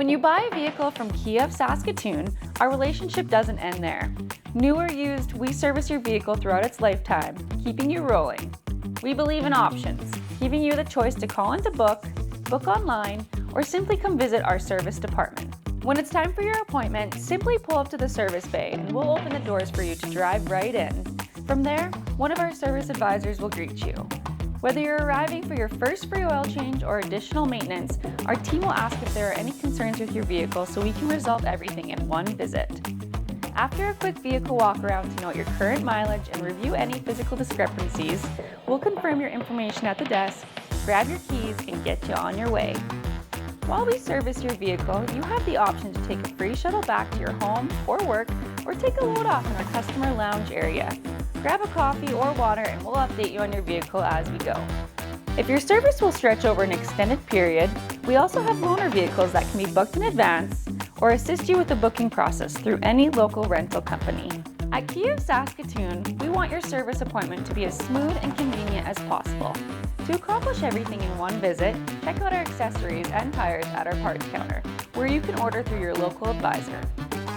When you buy a vehicle from Kia of Saskatoon, our relationship doesn't end there. New or used, we service your vehicle throughout its lifetime, keeping you rolling. We believe in options, giving you the choice to call in to book online, or simply come visit our service department. When it's time for your appointment, simply pull up to the service bay and we'll open the doors for you to drive right in. From there, one of our service advisors will greet you. Whether you're arriving for your first free oil change or additional maintenance, our team will ask if there are any concerns with your vehicle so we can resolve everything in one visit. After a quick vehicle walk around to note your current mileage and review any physical discrepancies, we'll confirm your information at the desk, grab your keys, and get you on your way. While we service your vehicle, you have the option to take a free shuttle back to your home or work, or take a load off in our customer lounge area. Grab a coffee or water and we'll update you on your vehicle as we go. If your service will stretch over an extended period, we also have loaner vehicles that can be booked in advance or assist you with the booking process through any local rental company. At Kia of Saskatoon, we want your service appointment to be as smooth and convenient as possible. To accomplish everything in one visit, check out our accessories and tires at our parts counter, where you can order through your local advisor.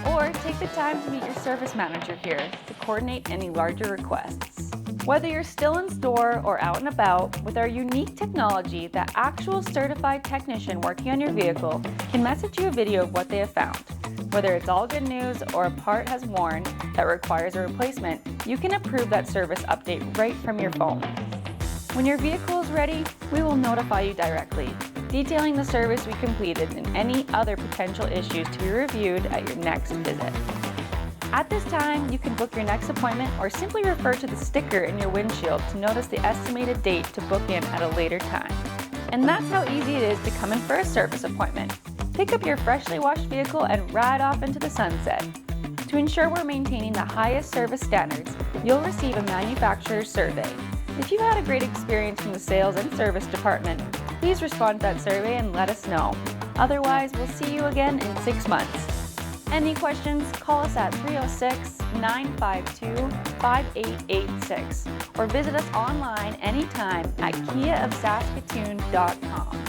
Or take the time to meet your service manager here to coordinate any larger requests. Whether you're still in store or out and about, with our unique technology, the actual certified technician working on your vehicle can message you a video of what they have found. Whether it's all good news or a part has worn that requires a replacement, you can approve that service update right from your phone. When your vehicle is ready, we will notify you directly, detailing the service we completed and any other potential issues to be reviewed at your next visit. At this time, you can book your next appointment or simply refer to the sticker in your windshield to notice the estimated date to book in at a later time. And that's how easy it is to come in for a service appointment. Pick up your freshly washed vehicle and ride off into the sunset. To ensure we're maintaining the highest service standards, you'll receive a manufacturer's survey. If you've had a great experience from the sales and service department, please respond to that survey and let us know. Otherwise, we'll see you again in 6 months. Any questions, call us at 306-952-5886 or visit us online anytime at kiaofsaskatoon.com.